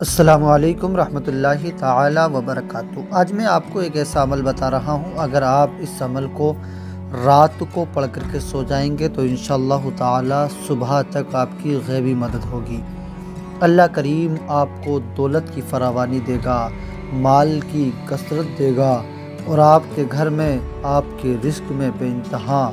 अस्सलामुअलैकुम रहमतुल्लाहि ताला वबरकातुहू। आज मैं आपको एक ऐसा अमल बता रहा हूँ, अगर आप इस अमल को रात को पढ़ कर के सो जाएंगे तो इंशाअल्लाह ताला सुबह तक आपकी गैबी मदद होगी। अल्लाह करीम आपको दौलत की फरावानी देगा, माल की कसरत देगा और आपके घर में, आपके रिस्क में बेइंतहा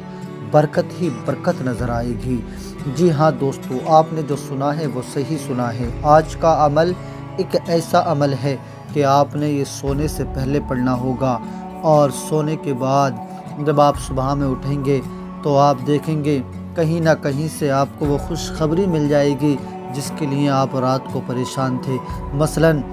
बरकत ही बरकत नज़र आएगी। जी हाँ दोस्तों, आपने जो सुना है वो सही सुना है। आज का अमल एक ऐसा अमल है कि आपने ये सोने से पहले पढ़ना होगा और सोने के बाद जब आप सुबह में उठेंगे तो आप देखेंगे कहीं ना कहीं से आपको वो खुशखबरी मिल जाएगी जिसके लिए आप रात को परेशान थे। मसलन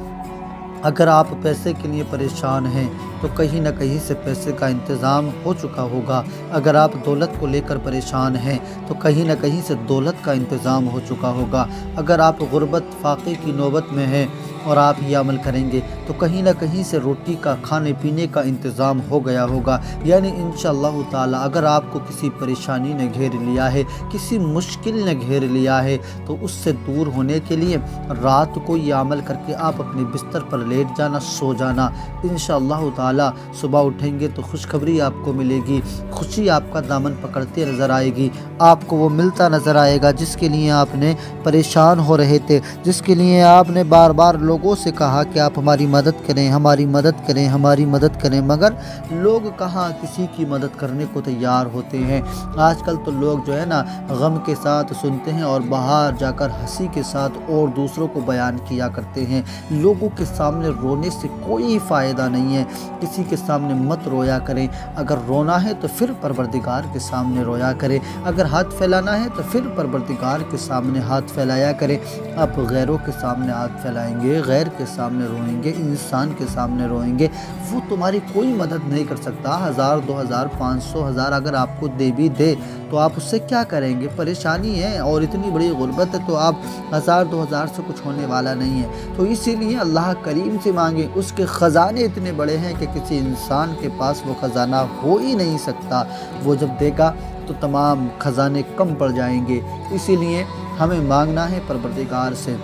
अगर आप पैसे के लिए परेशान हैं तो कहीं ना कहीं से पैसे का इंतज़ाम हो चुका होगा। अगर आप दौलत को लेकर परेशान हैं तो कहीं ना कहीं से दौलत का इंतज़ाम हो चुका होगा। अगर आप गुर्बत फाक़े की नौबत में हैं और आप ये अमल करेंगे तो कहीं ना कहीं से रोटी का, खाने पीने का इंतज़ाम हो गया होगा। यानी इंशाअल्लाह ताला अगर आपको किसी परेशानी ने घेर लिया है, किसी मुश्किल ने घेर लिया है, तो उससे दूर होने के लिए रात को ये अमल करके आप अपने बिस्तर पर लेट जाना, सो जाना। इंशाअल्लाह ताला सुबह उठेंगे तो खुशखबरी आपको मिलेगी, खुशी आपका दामन पकड़ते नज़र आएगी, आपको वो मिलता नज़र आएगा जिसके लिए आपने परेशान हो रहे थे, जिसके लिए आपने बार बार लोगों से कहा कि आप हमारी मदद करें, हमारी मदद करें, हमारी मदद करें, मगर लोग कहाँ किसी की मदद करने को तैयार होते हैं। आजकल तो लोग जो है ना गम के साथ सुनते हैं और बाहर जाकर हंसी के साथ और दूसरों को बयान किया करते हैं। लोगों के सामने रोने से कोई फ़ायदा नहीं है, किसी के सामने मत रोया करें। अगर रोना है तो फिर परवरदिगार के सामने रोया करें, अगर हाथ फैलाना है तो फिर परवरदिगार के सामने हाथ फैलाया करें। आप गैरों के सामने हाथ फैलाएंगे, गैर के सामने रोएंगे, इंसान के सामने रोएंगे, वो तुम्हारी कोई मदद नहीं कर सकता। 1000, 2000, 500, 1000 अगर आपको दे भी दे तो आप उससे क्या करेंगे? परेशानी है और इतनी बड़ी गुर्बत है तो आप 1000, 2000 से कुछ होने वाला नहीं है। तो इसीलिए अल्लाह करीम से मांगे, उसके ख़जाने इतने बड़े हैं कि किसी इंसान के पास वो ख़जाना हो ही नहीं सकता। वो जब देगा तो तमाम ख़जाने कम पड़ जाएंगे। इसीलिए हमें मांगना है परवरदिगार से।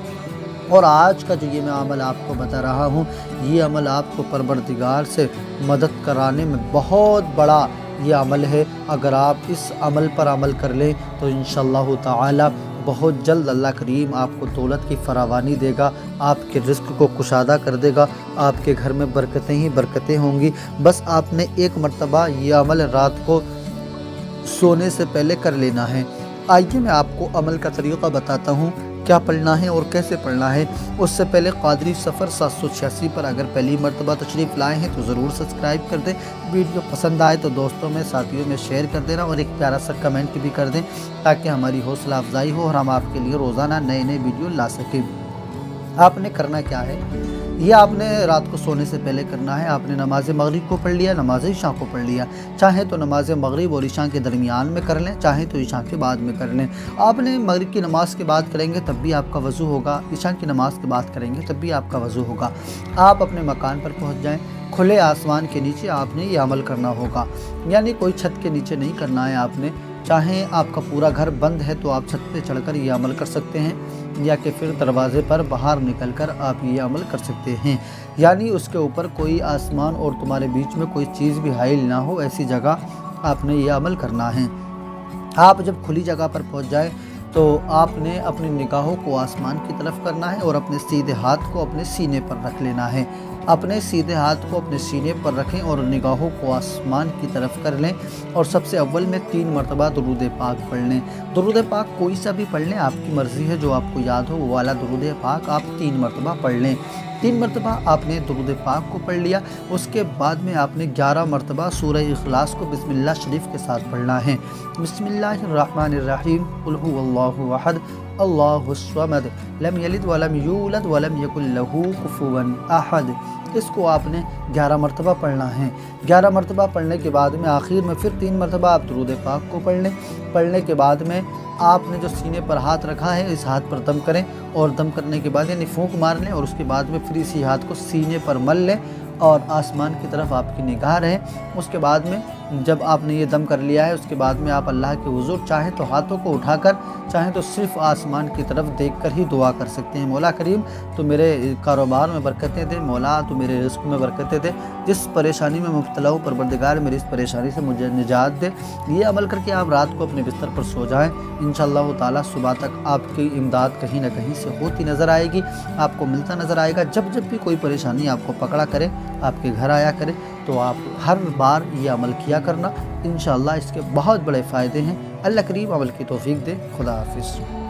और आज का जो ये मैं अमल आपको बता रहा हूँ, ये अमल आपको परवरदिगार से मदद कराने में बहुत बड़ा ये अमल है। अगर आप इस अमल पर अमल कर लें तो इंशाअल्लाह ताला बहुत जल्द अल्लाह करीम आपको दौलत की फरावानी देगा, आपके रिस्क को कुशादा कर देगा, आपके घर में बरकतें ही बरकतें होंगी। बस आपने एक मरतबा ये अमल रात को सोने से पहले कर लेना है। आइए मैं आपको अमल का तरीक़ा बताता हूँ, क्या पढ़ना है और कैसे पढ़ना है। उससे पहले क़ादरी सफ़र 786 पर अगर पहली मरतबा तशरीफ़ लाए हैं तो ज़रूर सब्सक्राइब कर दें। वीडियो पसंद आए तो दोस्तों में, साथियों में शेयर कर देना और एक प्यारा सा कमेंट भी कर दें ताकि हमारी हौसला अफजाई हो और हम आपके लिए रोज़ाना नए नए वीडियो ला सकें। आपने करना क्या है, ये आपने रात को सोने से पहले करना है। आपने नमाज मगरिब को पढ़ लिया, नमाज इशा को पढ़ लिया। चाहे तो नमाज मगरिब और इशा के दरमियान में कर लें, चाहे तो इशा के बाद में कर लें। आपने मगरिब की नमाज़ के बाद करेंगे तब भी आपका वज़ू होगा, इशा की नमाज़ के बाद करेंगे तब भी आपका वज़ू होगा। आप अपने मकान पर पहुँच जाएँ, खुले आसमान के नीचे आपने ये अमल करना होगा। यानी कोई छत के नीचे नहीं करना है आपने। चाहे आपका पूरा घर बंद है तो आप छत पे चढ़कर ये अमल कर सकते हैं, या कि फिर दरवाज़े पर बाहर निकलकर आप ये अमल कर सकते हैं। यानी उसके ऊपर कोई आसमान और तुम्हारे बीच में कोई चीज़ भी हाइल ना हो, ऐसी जगह आपने ये अमल करना है। आप जब खुली जगह पर पहुंच जाए तो आपने अपनी निगाहों को आसमान की तरफ करना है और अपने सीधे हाथ को अपने सीने पर रख लेना है। अपने सीधे हाथ को अपने सीने पर रखें और निगाहों को आसमान की तरफ कर लें और सबसे अव्वल में 3 मरतबा दुरूद पाक पढ़ लें। दुरूद पाक कोई सा भी पढ़ लें, आपकी मर्ज़ी है, जो आपको याद हो वो वाला दुरूद पाक आप 3 मरतबा पढ़ लें। 3 मरतबा आपने दुरूद पाक को पढ़ लिया, उसके बाद में आपने 11 मरतबा सूरह इखलास को बिस्मिल्लाह शरीफ के साथ पढ़ना है। बिस्मिल्लाहिर्रहमानिर्रहीम, कुल हुवल्लाहु अहद, अल्लाहुस समद, लम यलिद वलम यूलद वलम यकुल लहू कुफुवन अहद। इसको आपने 11 मरतबा पढ़ना है। 11 मरतबा पढ़ने के बाद में आखिर में फिर 3 मरतबा आप दुरूद पाक को पढ़ लें। पढ़ने के बाद में आपने जो सीने पर हाथ रखा है इस हाथ पर दम करें और दम करने के बाद यानी फूंक मार लें और उसके बाद में फिर इसी हाथ को सीने पर मल लें और आसमान की तरफ आपकी निगाह रहे। उसके बाद में जब आपने ये दम कर लिया है, उसके बाद में आप अल्लाह के हुज़ूर चाहें तो हाथों को उठाकर, चाहें तो सिर्फ़ आसमान की तरफ देखकर ही दुआ कर सकते हैं। मौला करीम तो मेरे कारोबार में बरकतें दे, मौला तो मेरे रिज़्क़ में बरकतें दे, जिस परेशानी में मुब्तला हूँ परवरदिगार मेरी इस परेशानी से मुझे निजात दे। ये अमल करके आप रात को अपने बिस्तर पर सो जाएँ, इंशाअल्लाह ताला सुबह तक आपकी इमदाद कहीं ना कहीं से होती नज़र आएगी, आपको मिलता नज़र आएगा। जब जब भी कोई परेशानी आपको पकड़ा करे, आपके घर आया करे, तो आप हर बार ये अमल किया करना। इंशाअल्लाह इसके बहुत बड़े फ़ायदे हैं। अल्लाह करीम अमल की तौफीक दे। खुदा हाफिज़।